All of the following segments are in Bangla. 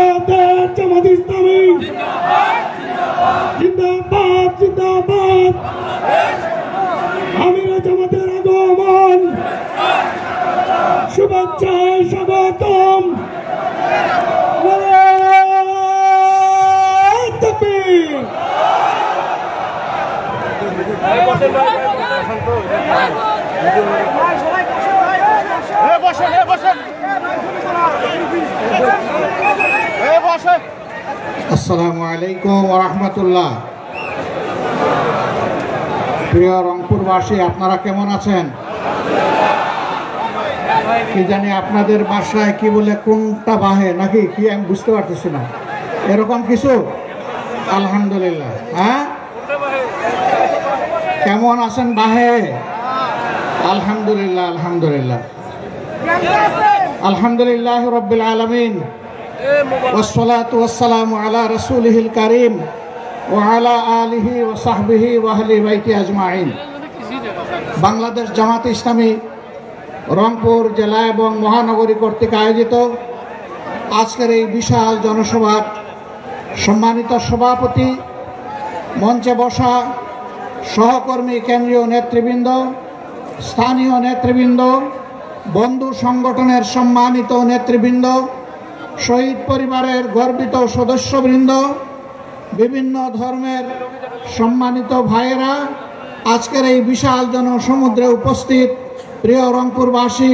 বাংলাদেশ জামাত ইসলামী জিন্দাবাদ জিন্দাবাদ। আমির জামাতের আগমন, শুভেচ্ছায় স্বাগতম। আসসালামু আলাইকুম ওয়া রাহমাতুল্লাহ। প্রিয় রংপুরবাসী, আপনারা কেমন আছেন? কি জানি আপনাদের বাসায় কি বলে, কোনটা বাহে নাকি কি আমি বুঝতে পারতেছি না, এরকম কিছু। আলহামদুলিল্লাহ। হ্যাঁ, কেমন আছেন বাহে? আলহামদুলিল্লাহ আলহামদুলিল্লাহ আলহামদুলিল্লাহ রাব্বিল আলামিন ওয়াসসালাতু ওয়াসসালামু আলা রাসূলিহিল কারীম ওয়া আলা আলিহি ওয়া সাহবিহি ওয়া আহলি বাইতি আজমাইন। বাংলাদেশ জামাত ইসলামী রংপুর জেলা এবং মহানগরী কর্তৃক আয়োজিত আজকের এই বিশাল জনসভার সম্মানিত সভাপতি, মঞ্চে বসা সহকর্মী, কেন্দ্রীয় নেতৃবৃন্দ, স্থানীয় নেতৃবৃন্দ, বন্ধু সংগঠনের সম্মানিত নেতৃবৃন্দ, শহীদ পরিবারের গর্বিত সদস্যবৃন্দ, বিভিন্ন ধর্মের সম্মানিত ভাইয়েরা, আজকের এই বিশাল জনসমুদ্রে উপস্থিত প্রিয় রংপুরবাসী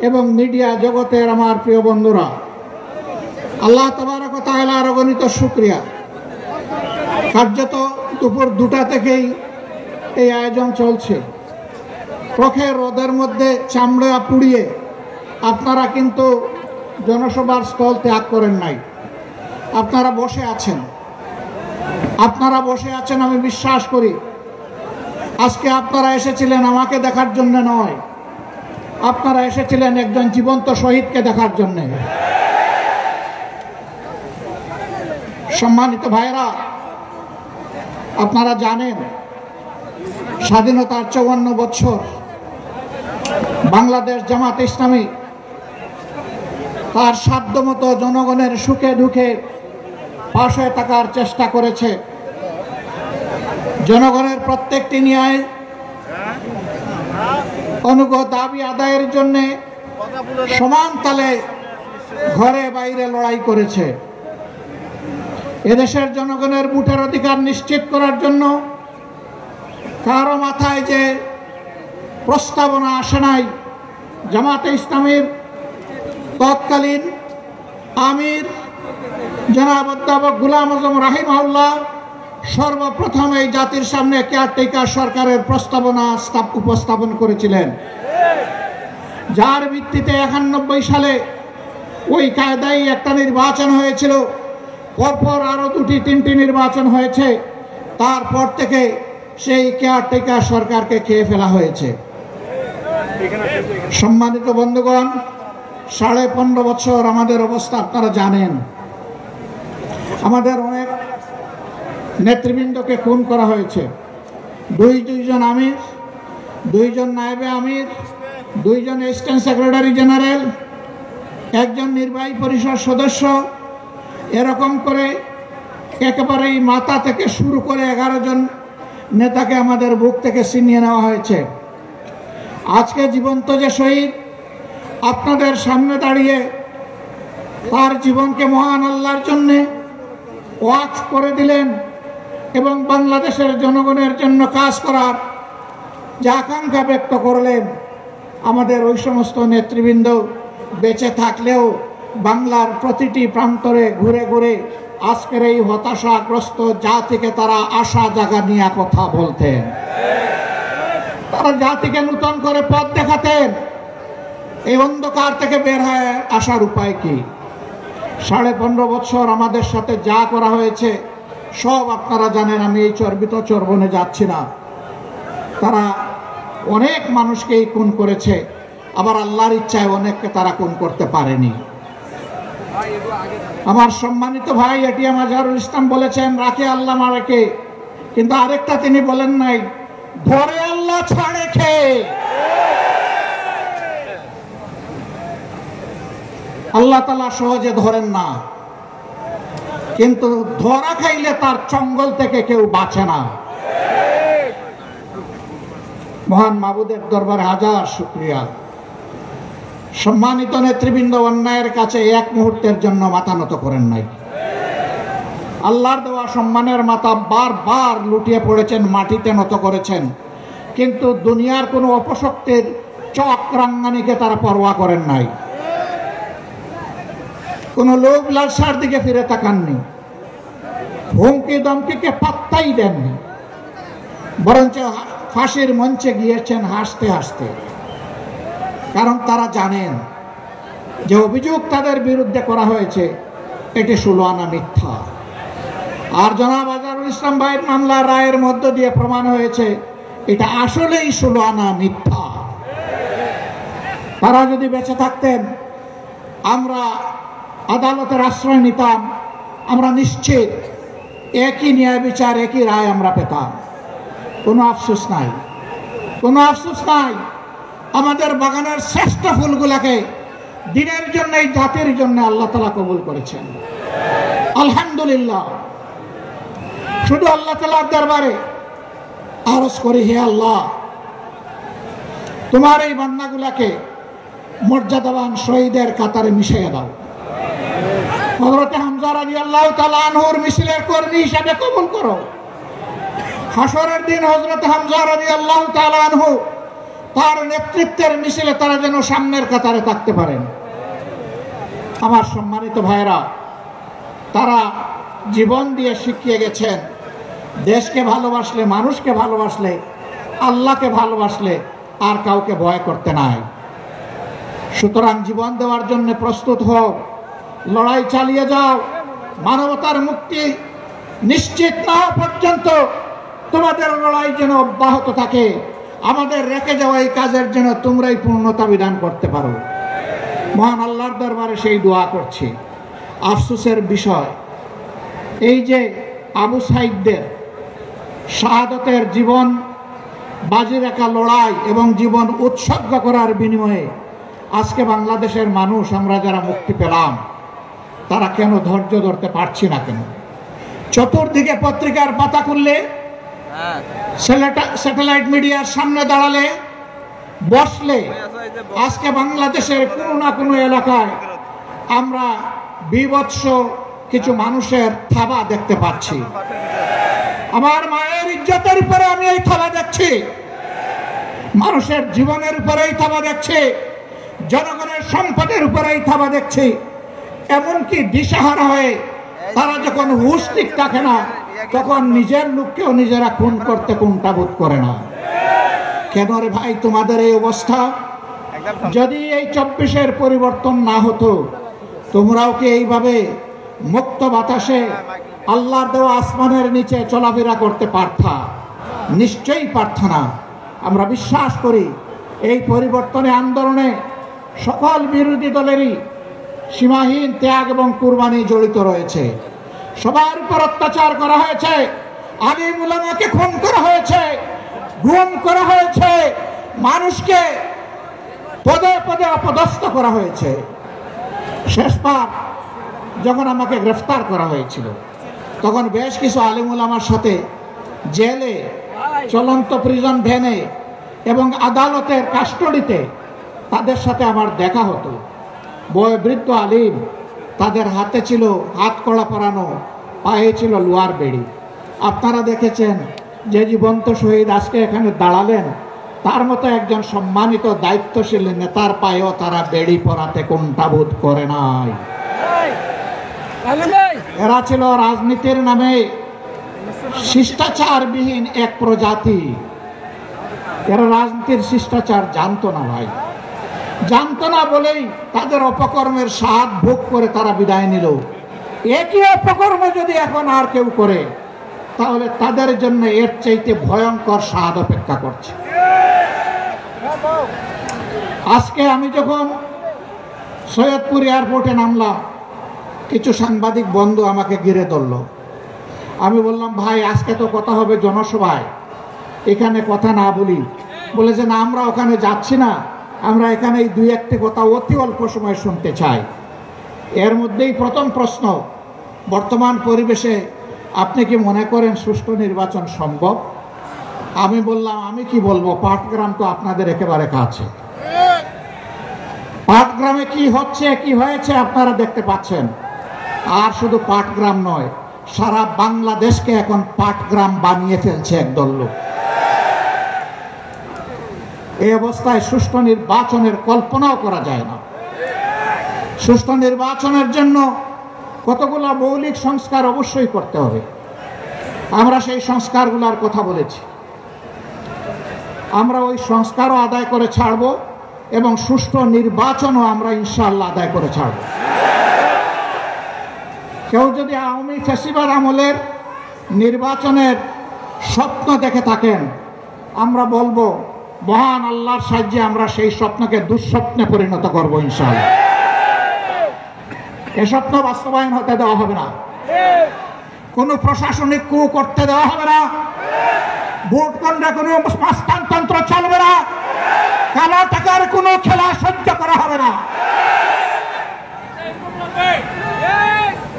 এবং মিডিয়া জগতের আমার প্রিয় বন্ধুরা, আল্লাহ তাবারক ওয়া তাআলার অগণিত শুকরিয়া। কার্যত দুপুর 2টা থেকেই এই আয়োজন চলছে। প্রখর রোদের মধ্যে চামড়া পুড়িয়ে আপনারা কিন্তু জনসভার স্থল ত্যাগ করেন নাই। আপনারা বসে আছেন, আমি বিশ্বাস করি। আজকে আপনারা এসেছিলেন আমাকে দেখার জন্য নয়, আপনারা এসেছিলেন একজন জীবন্ত শহীদকে দেখার জন্য। সম্মানিত ভাইরা, আপনারা জানেন স্বাধীনতার 54 বছর বাংলাদেশ জামাত ইসলামী তার সাধ্যমতো জনগণের সুখে দুঃখে পাশে থাকার চেষ্টা করেছে। জনগণের প্রত্যেকটি ন্যায় অনুগত দাবি আদায়ের জন্য সমান তালে ঘরে বাইরে লড়াই করেছে। এদেশের জনগণের ভোটের অধিকার নিশ্চিত করার জন্য কারো মাথায় যে প্রস্তাবনা আসে নাই, জামাতে ইসলামীর তৎকালীন আমির জনাব অধ্যাপক গোলাম আজম রাহিমাহুল্লাহ সর্বপ্রথম এই জাতির সামনে কেয়ারটেকার সরকারের প্রস্তাবনা উপস্থাপন করেছিলেন, যার ভিত্তিতে 91 সালে ওই কায়দায় একটা নির্বাচন হয়েছিল। পরপর আরো 2-3টি নির্বাচন হয়েছে। তারপর থেকে সেই কেয়ারটেকার সরকারকে খেয়ে ফেলা হয়েছে। সম্মানিত বন্ধুগণ, 15.5 বছর আমাদের অবস্থা আপনারা জানেন। আমাদের অনেক নেতৃবৃন্দকে খুন করা হয়েছে। দুইজন আমির, 2জন নায়েবে আমির, 2জন অ্যাসিস্ট্যান্ট সেক্রেটারি জেনারেল, 1জন নির্বাহী পরিষদ সদস্য, এরকম করে একেবারেই মাথা থেকে শুরু করে 11 জন নেতাকে আমাদের বুক থেকে ছিনিয়ে নেওয়া হয়েছে। আজকে জীবন্ত যে শহীদ আপনাদের সামনে দাঁড়িয়ে তার জীবনকে মহান আল্লাহর জন্য ওয়াকফ করে দিলেন এবং বাংলাদেশের জনগণের জন্য কাজ করার যে আকাঙ্ক্ষা ব্যক্ত করলেন, আমাদের ওই সমস্ত নেতৃবৃন্দ বেঁচে থাকলেও বাংলার প্রতিটি প্রান্তরে ঘুরে ঘুরে আজকের এই হতাশাগ্রস্ত জাতিকে তারা আশা জাগা নিয়ে কথা বলতেন। তারা জাতিকে নতুন করে পথ দেখাতেন। এই অন্ধকার থেকে বের হয়ে আসার উপায় কি? 15.5 বছর আমাদের সাথে যা করা হয়েছে সব আপনারা জানেন। আমি এই চর্বিত চর্বণে যাচ্ছি না। তারা অনেক মানুষকেই খুন করেছে, আবার আল্লাহর ইচ্ছায় অনেককে তারা খুন করতে পারেনি। আমার সম্মানিত ভাই এটিএম আজহারুল ইসলাম বলেছেন, রাখে আল্লাহ মারেকে, কিন্তু আরেকটা তিনি বলেন নাই, ধরে আল্লাহ ছাড়ে খেয়ে। আল্লাহ তাআলা সহজে ধরেন না। কিন্তু ধরা খাইলে তার চঙ্গল থেকে কেউ বাঁচে না। মহান মাবুদের দরবারে হাজার শুকরিয়া। সম্মানিত নেতৃবৃন্দ অন্যায়ের কাছে এক মুহূর্তের জন্য মাথা নত করেন নাই। আল্লাহর দেওয়া সম্মানের মাথা বারবার লুটিয়ে পড়েছেন, মাটিতে নত করেছেন, কিন্তু দুনিয়ার কোনো অপশক্তির চক্রাঙ্গানিকে তারা পরোয়া করেন নাই। কোন লোভ লালসার দিকে ফিরে তাকাননি, হুমকি দমকিকে পাত্তাই দেননি, বরঞ্চ ফাঁসির মঞ্চে গিয়েছেন হাসতে হাসতে। কারণ তারা জানেন যে অভিযোগ তাদের বিরুদ্ধে করা হয়েছে এটি 16 আনা মিথ্যা। আর জনাব আজহারুল ইসলাম ভাইয়ের মামলা রায়ের মধ্য দিয়ে প্রমাণ হয়েছে এটা আসলেই 16 আনা মিথ্যা। তারা যদি বেঁচে থাকতেন, আমরা আদালতের আশ্রয় নিতাম, আমরা নিশ্চিত একই ন্যায় বিচার, একই রায় আমরা পেতাম। কোনো আফসোস নাই, কোনো আফসোস নাই। আমাদের বাগানের শ্রেষ্ঠ ফুলগুলাকে দিনের জন্য, এই জাতির জন্য আল্লাহ তাআলা কবুল করেছেন, আলহামদুলিল্লাহ। শুধু আল্লাহ তাআলার দরবারে আরজ করি, হে আল্লাহ, তোমার এই বান্দাগুলাকে মর্যাদাবান শহীদের কাতারে মিশিয়ে দাও। হযরত হামজা রাদিয়াল্লাহু তাআলা আনহুর মিছিলের কর্মী হিসেবে কবুল করো। হাসরের দিন হযরত হামজা রাদিয়াল্লাহু তাআলা আনহু তার নেতৃত্বের মিছিলে তারা যেন সামনের কাতারে থাকতে পারেন। আমার সম্মানিত ভাইরা, তারা জীবন দিয়ে শিখিয়ে গেছেন দেশকে ভালোবাসলে, মানুষকে ভালোবাসলে, আল্লাহকে ভালোবাসলে আর কাউকে ভয় করতে নাই। সুতরাং জীবন দেওয়ার জন্য প্রস্তুত হও, লড়াই চালিয়ে যাও। মানবতার মুক্তি নিশ্চিত না হওয়া পর্যন্ত তোমাদের লড়াই যেন অব্যাহত থাকে। আমাদের রেখে যাওয়া এই কাজের যেন তোমরাই পূর্ণতা বিধান করতে পারো। মহান আল্লাহর দরবারে সেই দোয়া করছি। আফসোসের বিষয় এই যে আবু সাইদদের শাহাদতের জীবন বাজি রাখা লড়াই এবং জীবন উৎসর্গ করার বিনিময়ে আজকে বাংলাদেশের মানুষ, আমরা যারা মুক্তি পেলাম, তারা কেন ধৈর্য ধরতে পারছি না? কেন চতুর্দিকে পত্রিকার পাতা খুললে, স্যাটেলাইট মিডিয়ার সামনে দাঁড়ালে, বসলে, আজকে বাংলাদেশের কোনো না কোনো এলাকায় আমরা বিভৎস কিছু মানুষের থাবা দেখতে পাচ্ছি। আমার মায়ের ইজ্জতের উপরে আমি এই থাবা দেখছি, মানুষের জীবনের উপরে এই থাবা দেখছি, জনগণের সম্পদের উপরে এই থাবা দেখছি। এমনকি দিশাহারা হয়ে তারা যখন হুঁশ ঠিক থাকে না, তখন নিজের লোককেও নিজেরা খুন করতে কুণ্ঠাবোধ করে না। কেন রে ভাই তোমাদের এই অবস্থা? যদি এই 24-এর পরিবর্তন না হতো, তোমরাও কি এইভাবে মুক্ত বাতাসে আল্লাহর দেওয়া আসমানের নিচে চলাফেরা করতে পারতা? নিশ্চয়ই পারত না। আমরা বিশ্বাস করি এই পরিবর্তনে আন্দোলনে সকল বিরোধী দলেরই সীমাহীন ত্যাগ এবং কুরবানি জড়িত রয়েছে। সবার উপর অত্যাচার করা হয়েছে, আলিম উলামাকে খুন করা হয়েছে, গুম করা হয়েছে, মানুষকে পদে পদে অপদস্থ করা হয়েছে। শেষবার যখন আমাকে গ্রেফতার করা হয়েছিল, তখন বেশ কিছু আলিম উলামার সাথে জেলে, চলন্ত প্রিজন ভ্যানে এবং আদালতের কাস্টডিতে তাদের সাথে আমার দেখা হতো। বয়োবৃদ্ধ আলিম, তাদের হাতে ছিল হাত কড়া পরানো, পায়ে ছিল লোহার বেড়ি। আপনারা দেখেছেন যে জীবন্ত শহীদ আজকে এখানে দাঁড়ালেন, তার মতো একজন সম্মানিত দায়িত্বশীল নেতার পায়েও তারা বেড়ি পরাতে কুণ্ঠাবোধ করে নাই। এরা ছিল রাজনীতির নামে শিষ্টাচারবিহীন এক প্রজাতি। এরা রাজনীতির শিষ্টাচার জানতো না ভাই, জানতো না বলেই তাদের অপকর্মের স্বাদ ভোগ করে তারা বিদায় নিল। একই অপকর্ম যদি এখন আর কেউ করে, তাহলে তাদের জন্য এর চাইতে ভয়ঙ্কর স্বাদ অপেক্ষা করছে। আজকে আমি যখন সৈয়দপুর এয়ারপোর্টে নামলাম, কিছু সাংবাদিক বন্ধু আমাকে ঘিরে ধরল। আমি বললাম, ভাই আজকে তো কথা হবে জনসভায়, এখানে কথা না বলি। বলেছে না, আমরা ওখানে যাচ্ছি না, আমরা এখানে এই 2-1টি কথা অতি অল্প সময় শুনতে চাই। এর মধ্যেই প্রথম প্রশ্ন, বর্তমান পরিবেশে আপনি কি মনে করেন সুষ্ঠু নির্বাচন সম্ভব? আমি বললাম, আমি কি বলবো, পাটগ্রাম তো আপনাদের একেবারে কাছে। পাটগ্রামে কি হচ্ছে কি হয়েছে আপনারা দেখতে পাচ্ছেন। আর শুধু পাটগ্রাম নয়, সারা বাংলাদেশকে এখন পাটগ্রাম বানিয়ে ফেলছে একদল লোক। এই অবস্থায় সুষ্ঠু নির্বাচনের কল্পনাও করা যায় না। সুষ্ঠু নির্বাচনের জন্য কতগুলো মৌলিক সংস্কার অবশ্যই করতে হবে। আমরা সেই সংস্কারগুলোর কথা বলেছি। আমরা ওই সংস্কারও আদায় করে ছাড়ব এবং সুষ্ঠু নির্বাচনও আমরা ইনশাআল্লাহ আদায় করে ছাড়ব। কেউ যদি আওয়ামী ফ্যাসিবাদ আমলের নির্বাচনের স্বপ্ন দেখে থাকেন, আমরা বলবো মহান আল্লাহর সাহায্যে আমরা সেই স্বপ্নকে দুঃস্বপ্নে পরিণত করব ইনশাআল্লাহ। এ স্বপ্ন বাস্তবায়ন হতে দেওয়া হবে না। কোনো প্রশাসনিক কু করতে দেওয়া হবে না। ভোট কেন্দ্রে কোনো মস্তানতন্ত্র চলবে না। কালো টাকার কোনো খেলা সহ্য করা হবে না।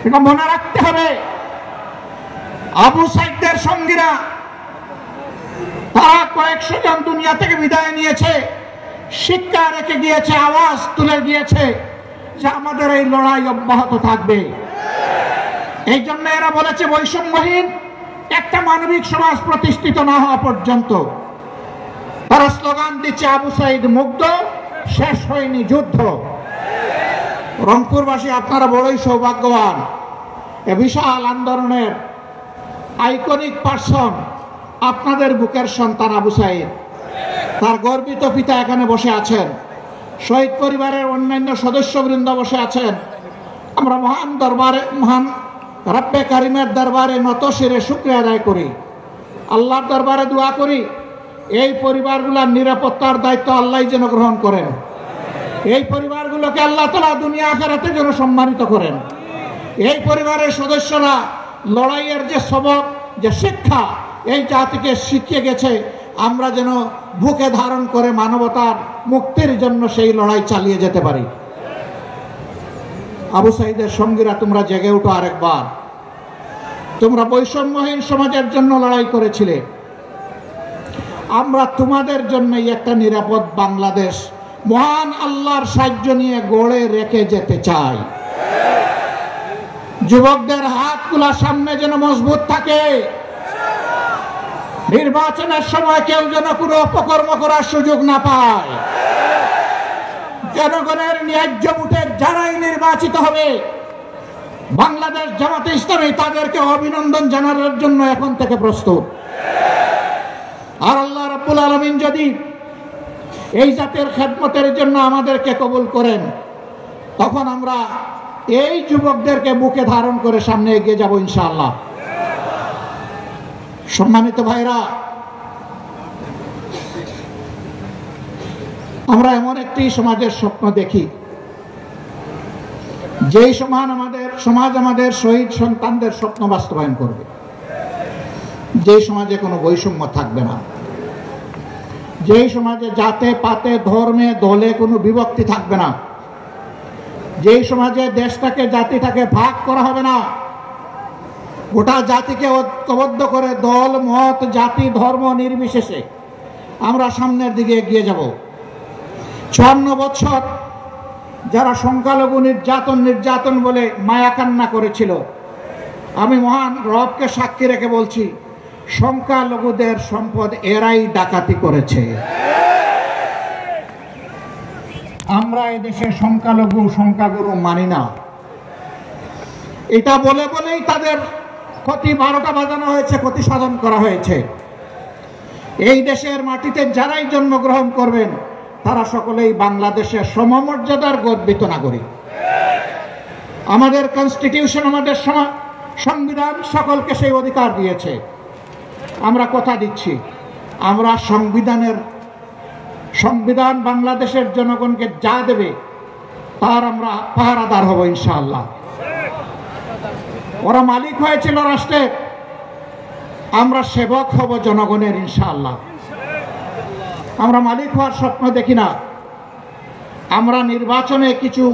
এটা মনে রাখতে হবে। আবু সাইদের সঙ্গীরা তারা কয়েকশো জন দুনিয়া থেকে বিদায় নিয়েছে, শিক্ষা রেখে গিয়েছে, আওয়াজ তুলে দিয়েছে যে আমাদের এই লড়াই অব্যাহত থাকবে। এই জন্য এরা বলেছে বৈষম্যহীন একটা মানবিক সমাজ প্রতিষ্ঠিত না হওয়া পর্যন্ত। তারা স্লোগান দিচ্ছে আবু সাইদ মুগ্ধ, শেষ হয়নি যুদ্ধ। রংপুরবাসী আপনারা বড়ই সৌভাগ্যবান। এ বিশাল আন্দোলনের আইকনিক পার্সন আপনাদের বুকের সন্তান আবু সাইদ। তার গর্বিত পিতা এখানে বসে আছেন, শহীদ পরিবারের অন্যান্য সদস্যবৃন্দ বসে আছেন। আমরা মহান দরবারে, মহান রব্বে কারিমের দরবারে নত শিরে শুকরিয়া আদায় করি, আল্লাহর দরবারে দোয়া করি এই পরিবারগুলোর নিরাপত্তার দায়িত্ব আল্লাহ যেন গ্রহণ করেন। এই পরিবারগুলোকে আল্লাহ তাআলা দুনিয়া আখিরাতে যেন সম্মানিত করেন। এই পরিবারের সদস্যরা লড়াইয়ের যে সবক, যে শিক্ষা এই জাতিকে শিখিয়ে গেছে, আমরা যেন বুকে ধারণ করে মানবতার মুক্তির জন্য সেই লড়াই চালিয়ে যেতে পারি। আবু সাইদের সঙ্গীরা, তোমরা জেগে উঠো আরেকবার। তোমরা বৈষম্যহীন সমাজের জন্য লড়াই করেছিলে। আমরা তোমাদের জন্যই একটা নিরাপদ বাংলাদেশ মহান আল্লাহর সাহায্য নিয়ে গড়ে রেখে যেতে চাই। যুবকদের হাতগুলা সামনে যেন মজবুত থাকে। নির্বাচনের সময় কেউ যেন কোনো অপকর্ম করার সুযোগ না পায়। জনগণের ন্যায্য ভোটের যারাই নির্বাচিত হবে, বাংলাদেশ জামাতে ইসলামী তাদেরকে অভিনন্দন জানানোর জন্য এখন থেকে প্রস্তুত। আর আল্লাহ রাব্বুল আলামিন যদি এই জাতের খেদমতের জন্য আমাদেরকে কবুল করেন, তখন আমরা এই যুবকদেরকে বুকে ধারণ করে সামনে এগিয়ে যাব ইনশাআল্লাহ। সম্মানিত ভাইরা, আমরা এমন একটি সমাজের স্বপ্ন দেখি, যেই সমাজ আমাদের শহীদ সন্তানদের স্বপ্ন বাস্তবায়ন করবে। যেই সমাজে কোনো বৈষম্য থাকবে না, যেই সমাজে জাতে পাতে ধর্মে দলে কোনো বিভক্তি থাকবে না, যেই সমাজে দেশটাকে জাতিটাকে ভাগ করা হবে না, গোটা জাতিকে ঐক্যবদ্ধ করে দল মত জাতি ধর্ম নির্বিশেষে আমরা সামনের দিকে এগিয়ে যাব। ৫৪ বছর যারা সংখ্যালঘু নির্যাতন বলে মায়া কান্না করেছিল, আমি মহান রবকে সাক্ষী রেখে বলছি, সংখ্যালঘুদের সম্পদ এরাই ডাকাতি করেছে। আমরা এদেশে সংখ্যাগুরু মানি না। এটা বলেই তাদের ক্ষতি ১২টা বাজানো হয়েছে, ক্ষতি সাধন করা হয়েছে। এই দেশের মাটিতে যারাই জন্মগ্রহণ করবেন তারা সকলেই বাংলাদেশের সমমর্যাদার গর্বিত নাগরিক। আমাদের কনস্টিটিউশন, আমাদের সংবিধান সকলকে সেই অধিকার দিয়েছে। আমরা কথা দিচ্ছি, আমরা সংবিধান বাংলাদেশের জনগণকে যা দেবে তার আমরা পাহারাদার হব ইনশাআল্লাহ। ওরা মালিক হয়েছিল রাষ্ট্রের, আমরা সেবক হব জনগণের ইনশাআল্লাহ। আমরা মালিক হওয়ার স্বপ্ন দেখি না। আমরা নির্বাচনে কিছু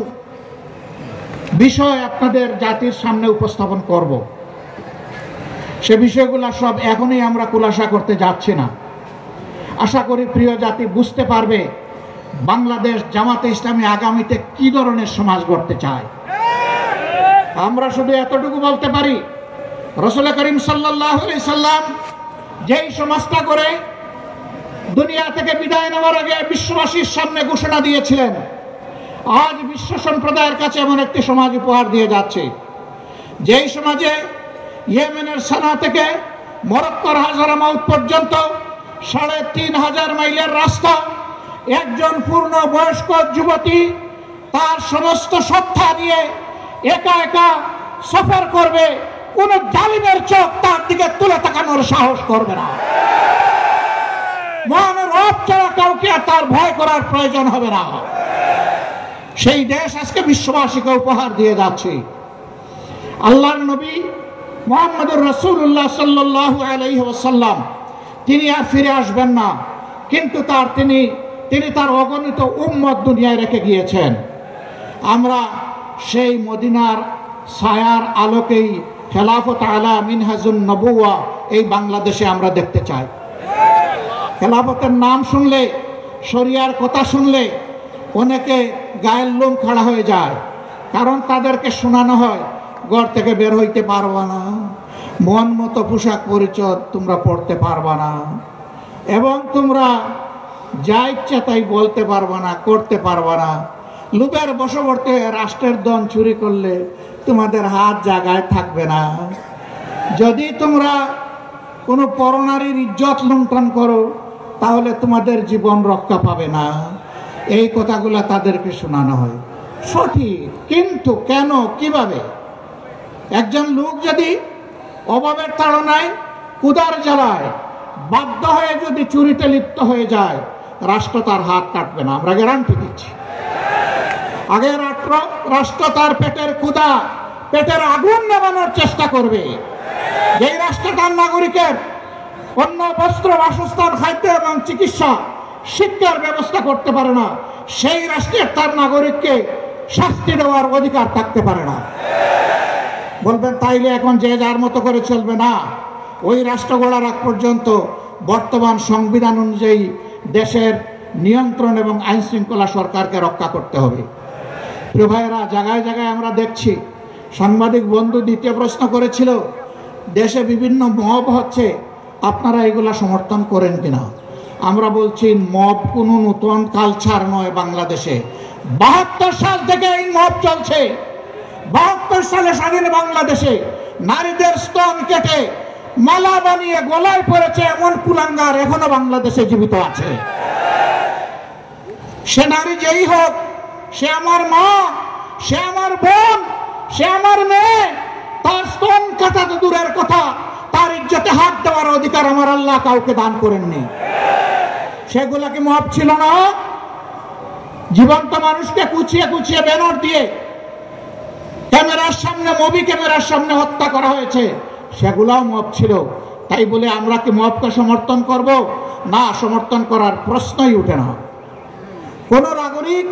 বিষয় আপনাদের জাতির সামনে উপস্থাপন করব। সে বিষয়গুলো সব এখনই আমরা খুলাসা করতে যাচ্ছি না। আশা করি প্রিয় জাতি বুঝতে পারবে বাংলাদেশ জামাতে ইসলামী আগামীতে কি ধরনের সমাজ গড়তে চায়। আমরা শুধু এতটুকু বলতে পারি, রাসূল করিম সাল্লাল্লাহু আলাইহি সাল্লাম যেই সমাজটা করে দুনিয়া থেকে বিদায় নেওয়ার আগে বিশ্ববাসীর সামনে ঘোষণা দিয়েছিলেন, আজ বিশ্ব সম্প্রদায়ের কাছে এমন একটি সমাজ উপহার দিয়ে যাচ্ছে, যেই সমাজে ইয়েমেনের সানা থেকে মরক্কোর হাজারামাউত পর্যন্ত ৩৫০০ মাইলের রাস্তা একজন পূর্ণ বয়স্ক যুবতী তার সমস্ত সত্তা দিয়ে একা একা সফর করবে। কোন জালিমের চোখ তার দিকে তুলে তাকানোর সাহস করবে না। মহান রব ছাড়া কাউকে আর তার ভয় করার প্রয়োজন হবে না। সেই দেশ আজকে বিশ্ববাসীকে উপহার দিয়ে যাচ্ছে। আল্লাহর নবী মুহাম্মদুর রাসূলুল্লাহ সাল্লাল্লাহু আলাইহি ওয়াসাল্লাম তিনি আর ফিরে আসবেন না, কিন্তু তিনি তার অগণিত উম্মত দুনিয়ায় রেখে গিয়েছেন। আমরা সেই মদিনার ছায়ার আলোকেই খেলাফত আলা মিনহাজুন নবুওয়া এই বাংলাদেশে আমরা দেখতে চাই। খেলাফতের নাম শুনলে, শরিয়ার কথা শুনলে অনেকে গায়ের লোম খাড়া হয়ে যায়, কারণ তাদেরকে শোনানো হয় ঘর থেকে বের হইতে পারবা না, মন মতো পোশাক পরিচয় তোমরা পড়তে পারবা না, এবং তোমরা যা ইচ্ছা তাই বলতে পারবা না, করতে পারবা না। লোভের বশবর্তী রাষ্ট্রের ধন চুরি করলে তোমাদের হাত জায়গায় থাকবে না। যদি তোমরা কোনো পরনারীর ইজ্জত লুণ্ঠন করো তাহলে তোমাদের জীবন রক্ষা পাবে না। এই কথাগুলো তাদেরকে শোনানো হয়। সঠিক, কিন্তু কেন, কিভাবে? একজন লোক যদি অভাবের তাড়নায়, ক্ষুধার জ্বালায় বাধ্য হয়ে যদি চুরিতে লিপ্ত হয়ে যায়, রাষ্ট্র তার হাত কাটবে না, আমরা গ্যারান্টি দিচ্ছি। আগে রাষ্ট্র তার পেটের ক্ষুধা, পেটের আগুন নেভানোর চেষ্টা করবে। যেই রাষ্ট্র তার নাগরিকের অন্য, বস্ত্র, বাসস্থান, খাদ্য এবং চিকিৎসা, শিক্ষার ব্যবস্থা করতে পারে না, সেই রাষ্ট্রের তার নাগরিককে শাস্তি দেওয়ার অধিকার থাকতে পারে না। বলবেন তাইলে এখন যে যার মতো করে চলবে না। ওই রাষ্ট্র গড়ার আগ পর্যন্ত বর্তমান সংবিধান অনুযায়ী দেশের নিয়ন্ত্রণ এবং আইন শৃঙ্খলা সরকারকে রক্ষা করতে হবে। প্রিয় ভাইয়েরা, জায়গায় জায়গায় আমরা দেখছি, সাংবাদিক বন্ধু দ্বিতীয় প্রশ্ন করেছিল, দেশে বিভিন্ন মব হচ্ছে, আপনারা এগুলা সমর্থন করেন কিনা? আমরা বলছি মব কোনো নতুন কালচার নয় বাংলাদেশে। ৭২ সাল থেকে এই মব চলছে। ৭২ সালে স্বাধীন বাংলাদেশে নারীদের স্তন কেটে মালা বানিয়ে গলায় পড়েছে এমন কুলাঙ্গার এখনো বাংলাদেশে জীবিত আছে। সে নারী যেই হোক, সে আমার মা, সে আমার বোন, সে আমার মেয়ে, তার স্তন কাটা তো দূরের কথা, তার ইজ্জতে হাত দেওয়ার অধিকার আমার আল্লাহ কাউকে দান করেননি। সেগুলা কি মব ছিল না? জীবন্ত মানুষকে কুচিয়ে কুচিয়ে ব্যানার দিয়ে ক্যামেরার সামনে, মুভি ক্যামেরার সামনে হত্যা করা হয়েছে, সেগুলাও মব ছিল। তাই বলে আমরা কি মবকে সমর্থন করব? না, সমর্থন করার প্রশ্নই উঠে না। কোন নাগরিক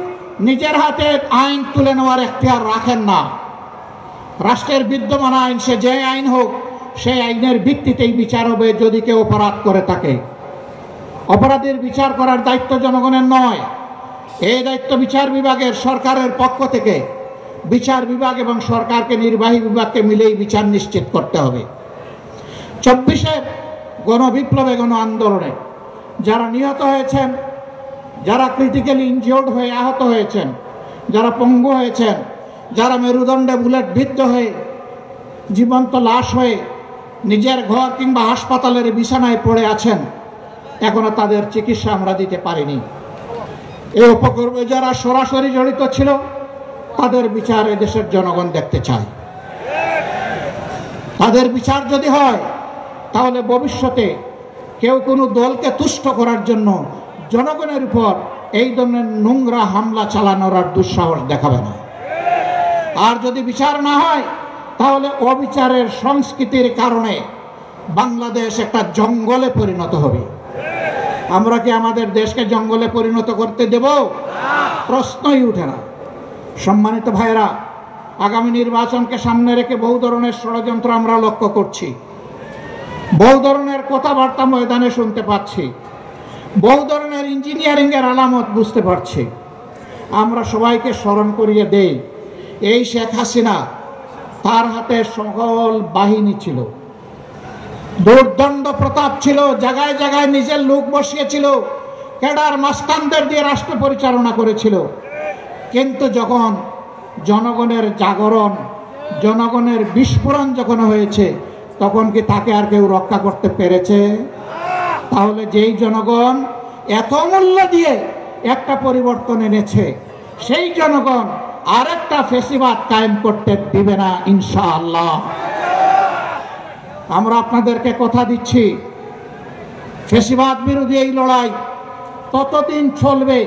নিজের হাতে আইন তুলে নেওয়ার এখতিয়ার রাখেন না। রাষ্ট্রের বিদ্যমান আইন, সে যে আইন হোক, সেই আইনের ভিত্তিতেই বিচার হবে। যদি কেউ অপরাধ করে থাকে, অপরাধের বিচার করার দায়িত্ব জনগণের নয়, এই দায়িত্ব বিচার বিভাগের, সরকারের পক্ষ থেকে বিচার বিভাগ এবং সরকারকে, নির্বাহী বিভাগকে মিলেই বিচার নিশ্চিত করতে হবে। ২৪-এর গণবিপ্লবে, গণ আন্দোলনে যারা নিহত হয়েছেন, যারা ক্রিটিক্যালি ইনজিওর্ড হয়ে আহত হয়েছেন, যারা পঙ্গু হয়েছেন, যারা মেরুদণ্ডে বুলেট বিদ্ধ হয়ে জীবন্ত লাশ হয়ে নিজের ঘর কিংবা হাসপাতালের বিছানায় পড়ে আছেন, এখনো তাদের চিকিৎসা আমরা দিতে পারিনি। এই উপকর্মে যারা সরাসরি জড়িত ছিল, তাদের বিচার এদেশের জনগণ দেখতে চায়। তাদের বিচার যদি হয়, তাহলে ভবিষ্যতে কেউ কোনো দলকে তুষ্ট করার জন্য জনগণের উপর এই ধরনের নোংরা হামলা চালানোর আর দুঃসাহস দেখাবে না। আর যদি বিচার না হয়, তাহলে অবিচারের সংস্কৃতির কারণে বাংলাদেশ একটা জঙ্গলে পরিণত হবে। আমরা কি আমাদের দেশকে জঙ্গলে পরিণত করতে দেব? প্রশ্নই উঠে না। সম্মানিত ভাইরা, আগামী নির্বাচনকে সামনে রেখে বহু ধরনের ষড়যন্ত্র আমরা লক্ষ্য করছি, বহু ধরনের কথাবার্তা ময়দানে শুনতে পাচ্ছি, বহু ধরনের ইঞ্জিনিয়ারিং এর আলামত বুঝতে পারছি। আমরা সবাইকে স্মরণ করিয়ে দেই, এই শেখ হাসিনা, তার হাতে সকল বাহিনী ছিল, দুর্দণ্ড প্রতাপ ছিল, জায়গায় জায়গায় নিজের লোক বসিয়েছিল, ক্যাডার মাস্তানদের দিয়ে রাষ্ট্র পরিচালনা করেছিল। কিন্তু যখন জনগণের জাগরণ, জনগণের বিস্ফোরণ যখন হয়েছে, তখন কি তাকে আর কেউ রক্ষা করতে পেরেছে? তাহলে যেই জনগণ এত মূল্য দিয়ে একটা পরিবর্তন এনেছে, সেই জনগণ আরেকটা ফেসিবাদ কায়েম করতে দিবে না ইনশাআল্লাহ। আমরা আপনাদেরকে কথা দিচ্ছি, ফেসিবাদ বিরোধী এই লড়াই ততদিন চলবে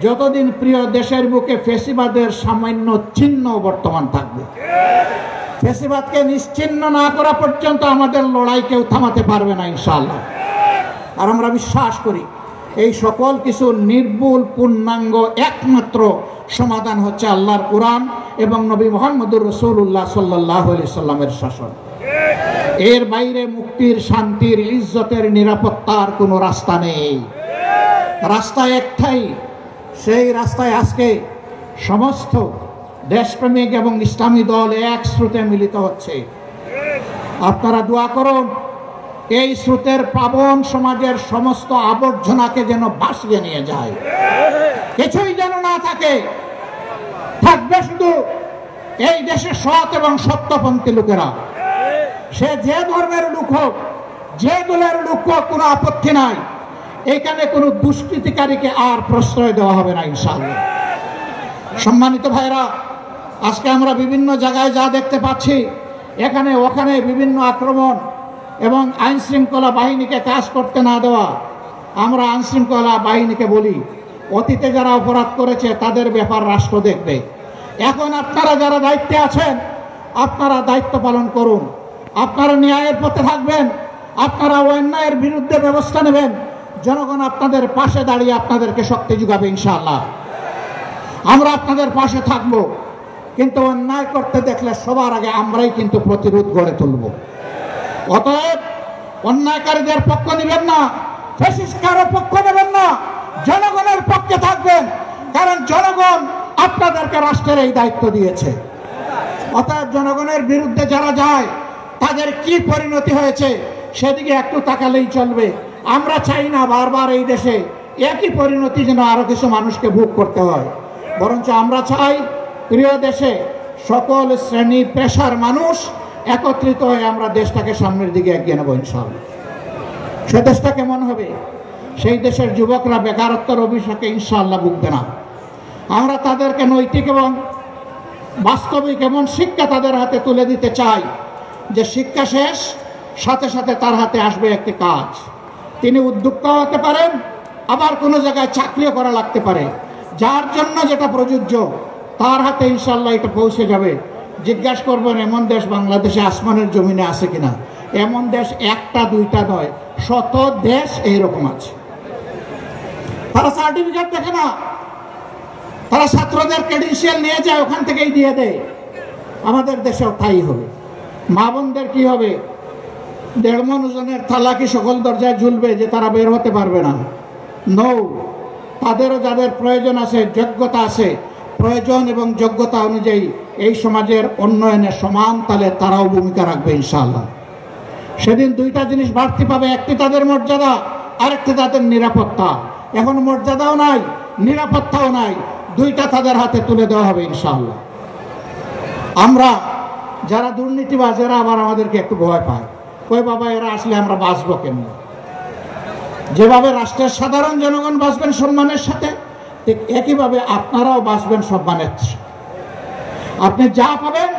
যতদিন প্রিয় দেশের বুকে ফেসিবাদের সামান্য চিহ্ন বর্তমান থাকবে। ফেসিবাদকে নিশ্চিহ্ন না করা পর্যন্ত আমাদের লড়াই কেউ থামাতে পারবে না ইনশাআল্লাহ। আর আমরা বিশ্বাস করি এই সকল কিছু নির্ভুল পূর্ণাঙ্গ একমাত্র সমাধান হচ্ছে আল্লাহর কোরআন এবং নবী মুহাম্মদুর রাসূলুল্লাহ সাল্লাল্লাহু আলাইহি সাল্লামের শাসন। এর বাইরে মুক্তির, শান্তির, ইজ্জতের, নিরাপত্তার কোনো রাস্তা নেই। রাস্তা একটাই, সেই রাস্তায় আজকে সমস্ত দেশপ্রেমিক এবং ইসলামী দল এক স্রোতে মিলিত হচ্ছে। আপনারা দোয়া করুন এই স্রোতের প্লাবন সমাজের সমস্ত আবর্জনাকে যেন ভাসিয়ে নিয়ে যায়, কিছুই যেন না থাকে। থাকবে শুধু এই দেশের সৎ এবং সত্যপন্থী লোকেরা। সে যে ধর্মের লোক হোক, যে দলের লোক হোক, কোনো আপত্তি নাই। এখানে কোনো দুষ্কৃতিকারীকে আর প্রশ্রয় দেওয়া হবে না ইনশাআল্লাহ। সম্মানিত ভাইরা, আজকে আমরা বিভিন্ন জায়গায় যা দেখতে পাচ্ছি, এখানে ওখানে বিভিন্ন আক্রমণ এবং আইন শৃঙ্খলা বাহিনীকে কাজ করতে না দেওয়া। আমরা আইন শৃঙ্খলা বাহিনীকে বলি, অতীতে যারা অপরাধ করেছে তাদের ব্যাপার রাষ্ট্র দেখবে। এখন আপনারা যারা দায়িত্বে আছেন, আপনারা দায়িত্ব পালন করুন। আপনারা ন্যায়ের পথে থাকবেন, আপনারা অন্যায়ের বিরুদ্ধে ব্যবস্থা নেবেন। জনগণ আপনাদের পাশে দাঁড়িয়ে আপনাদেরকে শক্তি যোগাবে ইনশাআল্লাহ। আমরা আপনাদের পাশে থাকব, কিন্তু অন্যায় করতে দেখলে সবার আগে আমরাই কিন্তু প্রতিরোধ গড়ে তুলব। অতএব অন্যায়কারীদের পক্ষ নেবেন না, ফ্যাসিস্টদের পক্ষ নেবেন না, জনগণের পক্ষে থাকবেন, কারণ জনগণ আপনাদেরকে রাষ্ট্রের এই দায়িত্ব দিয়েছে। অতএব জনগণের বিরুদ্ধে যারা যায় তাদের কি পরিণতি হয়েছে সেদিকে একটু তাকালেই চলবে। আমরা চাই না বারবার এই দেশে একই পরিণতি যেন আরো কিছু মানুষকে ভোগ করতে হয়, বরঞ্চ আমরা চাই প্রিয় দেশে সকল শ্রেণী পেশার মানুষ একত্রিত হয়ে আমরা দেশটাকে সামনের দিকে এগিয়ে নেব ইনশাআল্লাহ। সে দেশটা কেমন হবে? সেই দেশের যুবকরা বেকারত্বের অভিশাপে ইনশাআল্লাহ ভুগবে না। আমরা তাদেরকে নৈতিক এবং বাস্তবিক এমন শিক্ষা তাদের হাতে তুলে দিতে চাই যে শিক্ষা শেষ সাথে সাথে তার হাতে আসবে একটি কাজ। তিনি উদ্যোক্তা হতে পারেন, আবার কোনো জায়গায় চাকরিও করা লাগতে পারে। যার জন্য যেটা প্রযোজ্য তার হাতে ইনশাআল্লাহ এটা পৌঁছে যাবে। জিজ্ঞাসা করবেন এমন দেশ বাংলাদেশে আসমানের জমিনে আছে কিনা? এমন দেশ একটা দুইটা নয়, শত দেশ এইরকম আছে। তারা সার্টিফিকেট দেখে না, তারা ছাত্রদের ক্রেডেনশিয়াল নিয়ে যায়, ওখান থেকেই দিয়ে দেয়। আমাদের দেশেও তাই হবে। মা বোনদের কি হবে? 1.5 মণ ওজনের থালা কি সকল দরজায় ঝুলবে যে তারা বের হতে পারবে না? নৌ, তাদেরও যাদের প্রয়োজন আছে, যোগ্যতা আছে, প্রয়োজন এবং যোগ্যতা অনুযায়ী এই সমাজের উন্নয়নে সমান তালে তারাও ভূমিকা রাখবে ইনশাআল্লাহ। সেদিন দুইটা জিনিস বাড়তি পাবে, একটি তাদের মর্যাদা, আরেকটি তাদের নিরাপত্তা। এখন মর্যাদাও নাই, নিরাপত্তাও নাই, দুইটা তাদের হাতে তুলে দেওয়া হবে ইনশাআল্লাহ। আমরা যারা দুর্নীতিবাজ এরা আবার আমাদেরকে একটু ভয় পায়, কই বাবা এরা আসলে আমরা বাঁচবো কেমন? যেভাবে রাষ্ট্রের সাধারণ জনগণ বাঁচবেন সম্মানের সাথে, ঠিক একইভাবে আপনারাও বাঁচবেন সম্মানের। আপনি যা পাবেন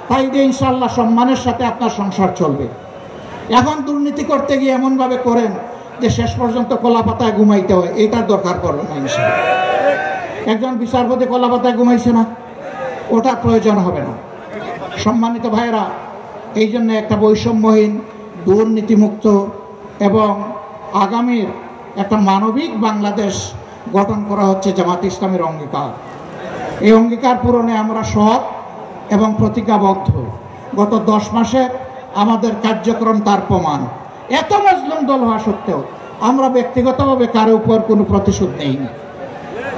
তাই দিয়ে ইনশাআল্লাহ সম্মানের সাথে আপনার সংসার চলবে। এখন দুর্নীতি করতে গিয়ে এমনভাবে করেন যে শেষ পর্যন্ত কলা পাতায় ঘুমাইতে হয়, এটার দরকার পড়বে না ইনশাআল্লাহ। একজন বিচারপতি কলা পাতায় ঘুমাইছে না, ওটার প্রয়োজন হবে না। সম্মানিত ভাইয়েরা, এই জন্য একটা বৈষম্যহীন, দুর্নীতিমুক্ত এবং আগামীর একটা মানবিক বাংলাদেশ গঠন করা হচ্ছে জামাত ইসলামের অঙ্গীকার। এই অঙ্গীকার পূরণে আমরা সৎ এবং প্রতিজ্ঞাবদ্ধ। গত 10 মাসে আমাদের কার্যক্রম তার প্রমাণ। এত মজলুম দল হওয়া সত্ত্বেও আমরা ব্যক্তিগতভাবে কারো উপর কোনো প্রতিশোধ নেইনি।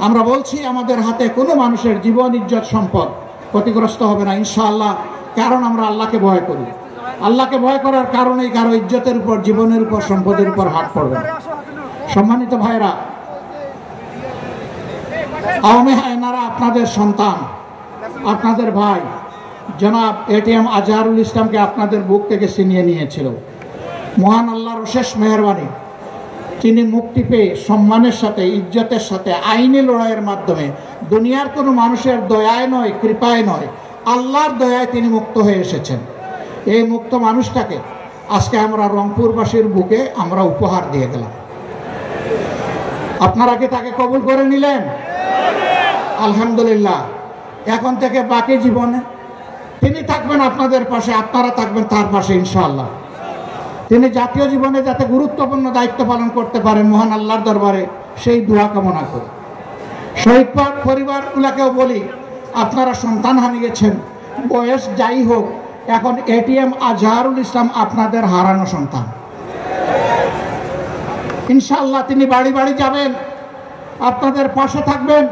আমরা বলছি আমাদের হাতে কোনো মানুষের জীবন, ইজ্জত, সম্পদ ক্ষতিগ্রস্ত হবে না ইনশাআল্লাহ, কারণ আমরা আল্লাহকে ভয় করি। আল্লাহকে ভয় করার কারণেই কারো ইজ্জতের উপর, জীবনের উপর, সম্পদের উপর হাত পড়বে না। সম্মানিত ভাইরা, আওয়ামী হায়নারা আপনাদের সন্তান, আপনাদের ভাই জনাব এটিএম আজহারুল ইসলামকে আপনাদের বুক থেকে ছিনিয়ে নিয়েছিল। মহান আল্লাহর অশেষ মেহেরবানি, তিনি মুক্তি পেয়ে সম্মানের সাথে, ইজ্জতের সাথে, আইনি লড়াইয়ের মাধ্যমে, দুনিয়ার কোনো মানুষের দয়ায় নয়, কৃপায় নয়, আল্লাহর দয়ায় তিনি মুক্ত হয়ে এসেছেন। এই মুক্ত মানুষটাকে আজকে আমরা রংপুরবাসীর বুকে আমরা উপহার দিয়ে গেলাম। আপনারা কি তাকে কবুল করে নিলেন? আলহামদুলিল্লাহ। এখন থেকে বাকি জীবনে তিনি থাকবেন আপনাদের পাশে, আপনারা থাকবেন তার পাশে ইনশাআল্লাহ। তিনি জাতীয় জীবনে যাতে গুরুত্বপূর্ণ দায়িত্ব পালন করতে পারেন, মহান আল্লাহর দরবারে সেই দোয়া কামনা করি। শহীদ পরিবারগুলোকেও বলি, আপনারা সন্তান হারিয়েছেন, বয়স যাই হোক, এখন এটিএম আজহারুল ইসলাম আপনাদের হারানো সন্তান। ইনশাআল্লাহ তিনি বাড়ি বাড়ি যাবেন, আপনাদের পাশে থাকবেন,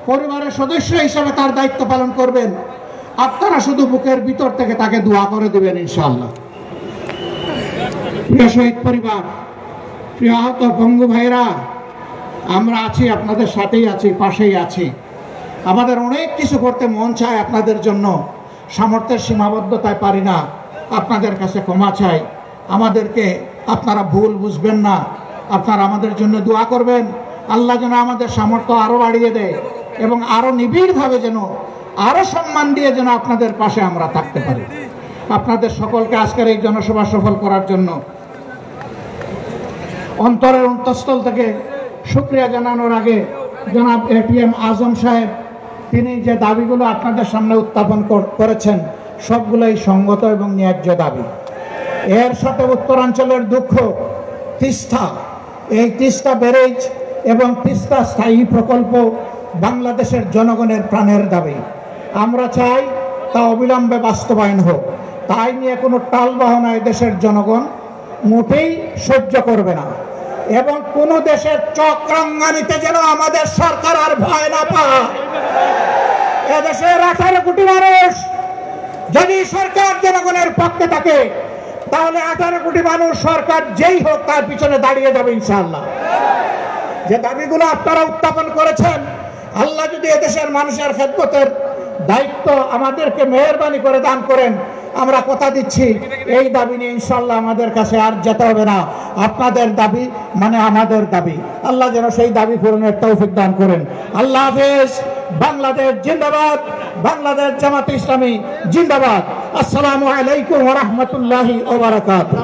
পরিবারের সদস্য হিসেবে তার দায়িত্ব পালন করবেন। আপনারা শুধু বুকের ভিতর থেকে তাকে দোয়া করে দেবেন ইনশাআল্লাহ। প্রিয় শহীদ পরিবার, প্রিয় আহত বঙ্গু ভাইরা, আমরা আছি, আপনাদের সাথেই আছি, পাশেই আছি। আমাদের অনেক কিছু করতে মন চায় আপনাদের জন্য, সামর্থ্যের সীমাবদ্ধতায় পারি না। আপনাদের কাছে ক্ষমা চাই, আমাদেরকে আপনারা ভুল বুঝবেন না। আপনারা আমাদের জন্য দোয়া করবেন, আল্লাহ যেন আমাদের সামর্থ্য আরো বাড়িয়ে দেয় এবং আরো নিবিড়ভাবে যেন, আরো সম্মান দিয়ে যেন আপনাদের পাশে আমরা থাকতে পারি। আপনাদের সকলকে আজকের এই জনসভা সফল করার জন্য অন্তরের অন্তঃস্থল থেকে শুকরিয়া জানানোর আগে জনাব এটিএম আজম সাহেব, তিনি যে দাবিগুলো আপনাদের সামনে উত্থাপন করেছেন সবগুলোই সঙ্গত এবং ন্যায্য দাবি। এর সাথে উত্তরাঞ্চলের দুঃখ, তিস্তা, এই তিস্তা ব্যারেজ এবং তিস্তা স্থায়ী প্রকল্প বাংলাদেশের জনগণের প্রাণের দাবি। আমরা চাই তা অবিলম্বে বাস্তবায়ন হোক। তাই নিয়ে কোনো টালবাহনায় দেশের জনগণ মোটেই সহ্য করবে না এবং কোন দেশের চক্রাঙ্গানিতে যেন আমাদের সরকার আর ভয় না পায়। এদেশের 18 কোটি মানুষ যদি সরকার জনগণের পক্ষে থাকে, তাহলে 18 কোটি মানুষ সরকার যেই হোক তার পিছনে দাঁড়িয়ে যাবে ইনশাআল্লাহ। যে দাবিগুলো আপনারা উত্থাপন করেছেন, আল্লাহ যদি এদেশের মানুষের খেদমতের দায়িত্ব আমাদেরকে মেহেরবানি করে দান করেন, আমরা কথা দিচ্ছি এই দাবি নিয়ে ইনশাআল্লাহ আমাদের কাছে আর যেতে হবে না। আপনাদের দাবি মানে আমাদের দাবি। আল্লাহ যেন সেই দাবি পূরণের তৌফিক দান করেন। আল্লাহ হাফেজ। বাংলাদেশ জিন্দাবাদ, বাংলাদেশ জামাত ইসলামী জিন্দাবাদ। আসসালামু আলাইকুম ওয়া রাহমাতুল্লাহি ওয়া বারাকাতুহু।